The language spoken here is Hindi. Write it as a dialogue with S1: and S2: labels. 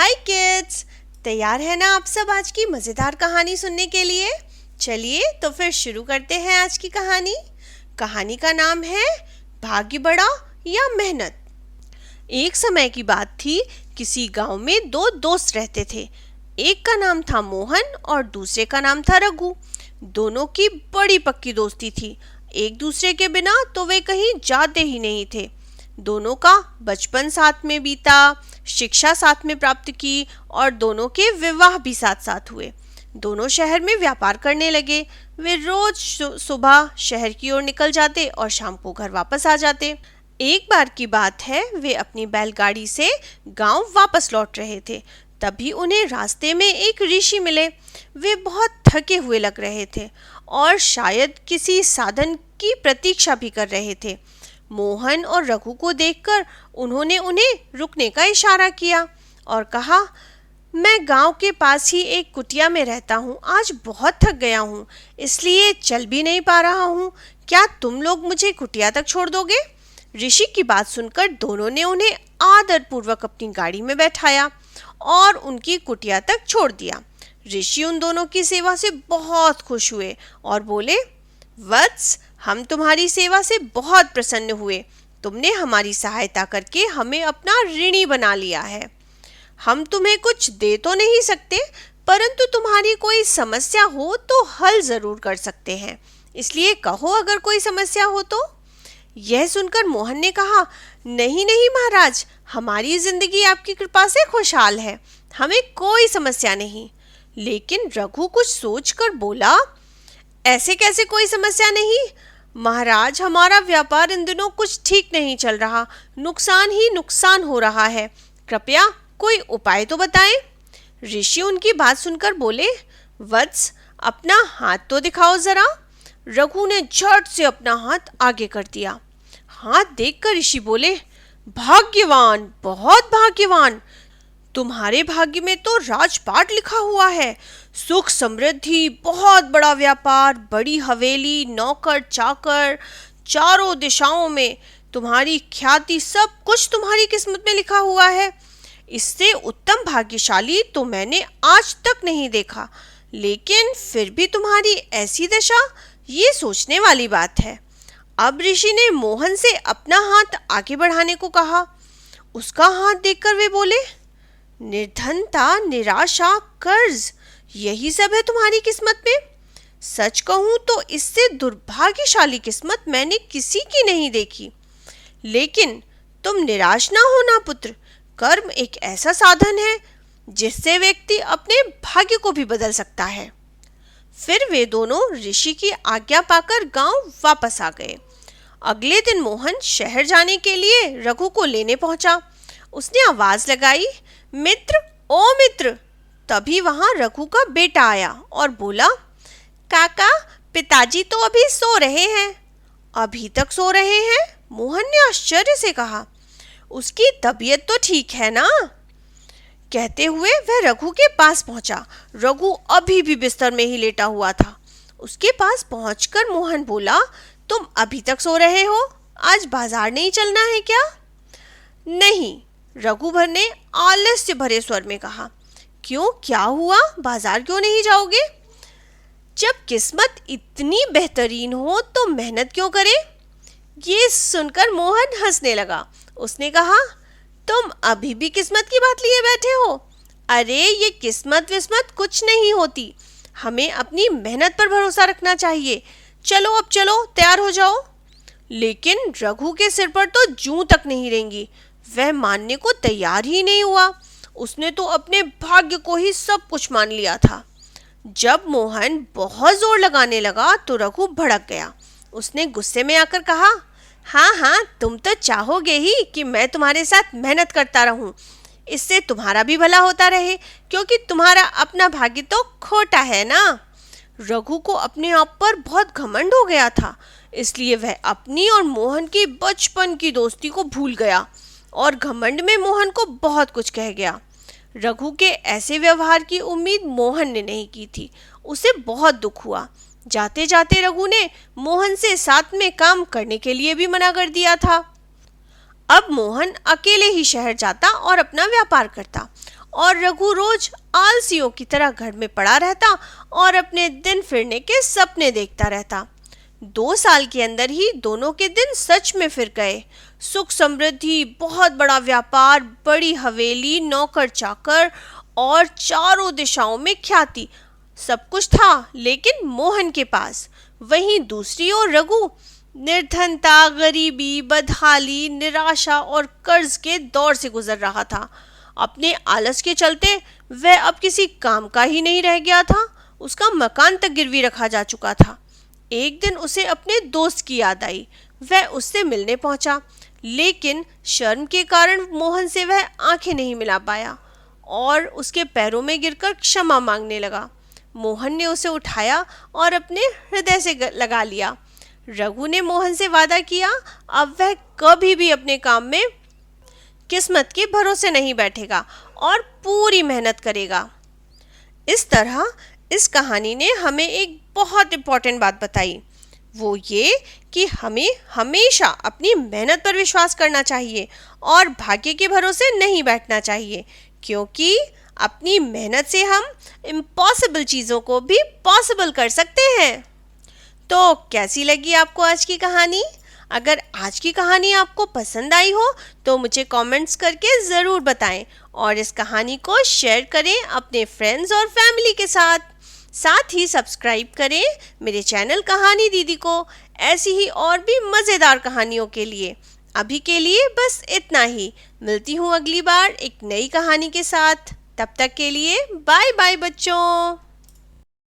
S1: हाय किड्स, तैयार है ना आप सब आज की मज़ेदार कहानी सुनने के लिए। चलिए तो फिर शुरू करते हैं आज की कहानी। कहानी का नाम है भाग्य बड़ा या मेहनत। एक समय की बात थी, किसी गांव में दो दोस्त रहते थे। एक का नाम था मोहन और दूसरे का नाम था रघु। दोनों की बड़ी पक्की दोस्ती थी। एक दूसरे के बिना तो वे कहीं जाते ही नहीं थे। दोनों का बचपन साथ में बीता, शिक्षा साथ में प्राप्त की और दोनों के विवाह भी साथ साथ हुए। दोनों शहर में व्यापार करने लगे। वे रोज सुबह शहर की ओर निकल जाते और शाम को घर वापस आ जाते। एक बार की बात है, वे अपनी बैलगाड़ी से गांव वापस लौट रहे थे। तभी उन्हें रास्ते में एक ऋषि मिले। वे बहुत थके हुए लग रहे थे और शायद किसी साधन की प्रतीक्षा भी कर रहे थे। मोहन और रघु को देखकर उन्होंने उन्हें रुकने का इशारा किया और कहा, मैं गांव के पास ही एक कुटिया में रहता हूँ। आज बहुत थक गया हूँ, इसलिए चल भी नहीं पा रहा हूँ। क्या तुम लोग मुझे कुटिया तक छोड़ दोगे? ऋषि की बात सुनकर दोनों ने उन्हें आदरपूर्वक अपनी गाड़ी में बैठाया और उनकी कुटिया तक छोड़ दिया। ऋषि उन दोनों की सेवा से बहुत खुश हुए और बोले, वत्स, हम तुम्हारी सेवा से बहुत प्रसन्न हुए। तुमने हमारी सहायता करके हमें अपना ऋणी बना लिया है। हम तुम्हें कुछ दे तो नहीं सकते, परंतु तुम्हारी कोई समस्या हो तो हल जरूर कर सकते हैं। इसलिए कहो, अगर कोई समस्या हो तो। यह सुनकर मोहन ने कहा, नहीं नहीं महाराज, हमारी जिंदगी आपकी कृपा से खुशहाल है, हमें कोई समस्या नहीं। लेकिन रघु कुछ सोचकर बोला, ऐसे कैसे कोई समस्या नहीं महाराज, हमारा व्यापार इन दिनों कुछ ठीक नहीं चल रहा, नुकसान ही नुकसान हो रहा है। कृपया कोई उपाय तो बताएं। ऋषि उनकी बात सुनकर बोले, वत्स, अपना हाथ तो दिखाओ जरा। रघु ने झट से अपना हाथ आगे कर दिया। हाथ देखकर ऋषि बोले, भाग्यवान, बहुत भाग्यवान। तुम्हारे भाग्य में तो राजपाट लिखा हुआ है। सुख समृद्धि, बहुत बड़ा व्यापार, बड़ी हवेली, नौकर चाकर, चारों दिशाओं में तुम्हारी ख्याति, सब कुछ तुम्हारी किस्मत में लिखा हुआ है। इससे उत्तम भाग्यशाली तो मैंने आज तक नहीं देखा। लेकिन फिर भी तुम्हारी ऐसी दशा, ये सोचने वाली बात है। अब ऋषि ने मोहन से अपना हाथ आगे बढ़ाने को कहा। उसका हाथ देखकर वे बोले, निर्धनता, निराशा, कर्ज, यही सब है तुम्हारी किस्मत में। सच कहूं तो इससे दुर्भाग्यशाली किस्मत मैंने किसी की नहीं देखी। लेकिन तुम निराश ना होना पुत्र, कर्म एक ऐसा साधन है जिससे व्यक्ति अपने भाग्य को भी बदल सकता है। फिर वे दोनों ऋषि की आज्ञा पाकर गांव वापस आ गए। अगले दिन मोहन शहर जाने के लिए रघु को लेने पहुंचा। उसने आवाज लगाई, मित्र, ओ मित्र। तभी वहां रघु का बेटा आया और बोला, काका, पिताजी तो अभी सो रहे हैं। अभी तक सो रहे हैं? मोहन ने आश्चर्य से कहा। उसकी तबीयत तो ठीक है ना? कहते हुए वह रघु के पास पहुंचा। रघु अभी भी बिस्तर में ही लेटा हुआ था। उसके पास पहुंचकर मोहन बोला, तुम अभी तक सो रहे हो? आज बाजार नहीं चलना है क्या? नहीं, रघुभर ने आलस्य भरे स्वर में कहा। क्यों, क्या हुआ? बाजार क्यों नहीं जाओगे? जब किस्मत इतनी बेहतरीन हो तो मेहनत क्यों करे? ये सुनकर मोहन हंसने लगा। उसने कहा, तुम अभी भी किस्मत की बात लिए बैठे हो? अरे ये किस्मत विस्मत कुछ नहीं होती, हमें अपनी मेहनत पर भरोसा रखना चाहिए। चलो अब चलो, तैयार हो जाओ। लेकिन रघु के सिर पर तो जूं तक नहीं रेंगी। वह मानने को तैयार ही नहीं हुआ। उसने तो अपने भाग्य को ही सब कुछ मान लिया था। जब मोहन बहुत जोर लगाने लगा तो रघु भड़क गया। उसने गुस्से में आकर कहा, हाँ हाँ, तुम तो चाहोगे ही कि मैं तुम्हारे साथ मेहनत करता रहूं। इससे तुम्हारा भी भला होता रहे, क्योंकि तुम्हारा अपना भाग्य तो खोटा है ना। रघु को अपने आप पर बहुत घमंड हो गया था, इसलिए वह अपनी और मोहन की बचपन की दोस्ती को भूल गया और घमंड में मोहन को बहुत कुछ कह गया। रघु के ऐसे व्यवहार की उम्मीद मोहन ने नहीं की थी। उसे बहुत दुख हुआ। जाते जाते रघु ने मोहन से साथ में काम करने के लिए भी मना कर दिया था। अब मोहन अकेले ही शहर जाता और अपना व्यापार करता और रघु रोज आलसियों की तरह घर में पड़ा रहता और अपने दिन फिरने के सपने देखता रहता। 2 साल के अंदर ही दोनों के दिन सच में फिर गए। सुख समृद्धि, बहुत बड़ा व्यापार, बड़ी हवेली, नौकर चाकर और चारों दिशाओं में ख्याति, सब कुछ था लेकिन मोहन के पास। वहीं दूसरी ओर रघु निर्धनता, गरीबी, बदहाली, निराशा और कर्ज के दौर से गुजर रहा था। अपने आलस के चलते वह अब किसी काम का ही नहीं रह गया था। उसका मकान तक गिरवी रखा जा चुका था। एक दिन उसे अपने दोस्त की याद आई। वह उससे मिलने पहुंचा, लेकिन शर्म के कारण मोहन से वह आंखें नहीं मिला पाया और उसके पैरों में गिरकर क्षमा मांगने लगा। मोहन ने उसे उठाया और अपने हृदय से लगा लिया। रघु ने मोहन से वादा किया, अब वह कभी भी अपने काम में किस्मत के भरोसे नहीं बैठेगा और पूरी मेहनत करेगा। इस तरह इस कहानी ने हमें एक बहुत इम्पोर्टेंट बात बताई, वो ये कि हमें हमेशा अपनी मेहनत पर विश्वास करना चाहिए और भाग्य के भरोसे नहीं बैठना चाहिए, क्योंकि अपनी मेहनत से हम इम्पॉसिबल चीज़ों को भी पॉसिबल कर सकते हैं। तो कैसी लगी आपको आज की कहानी? अगर आज की कहानी आपको पसंद आई हो तो मुझे कमेंट्स करके ज़रूर बताएं और इस कहानी को शेयर करें अपने फ्रेंड्स और फैमिली के साथ। साथ ही सब्सक्राइब करें मेरे चैनल कहानी दीदी को ऐसी ही और भी मज़ेदार कहानियों के लिए। अभी के लिए बस इतना ही। मिलती हूँ अगली बार एक नई कहानी के साथ। तब तक के लिए बाय बाय बच्चों।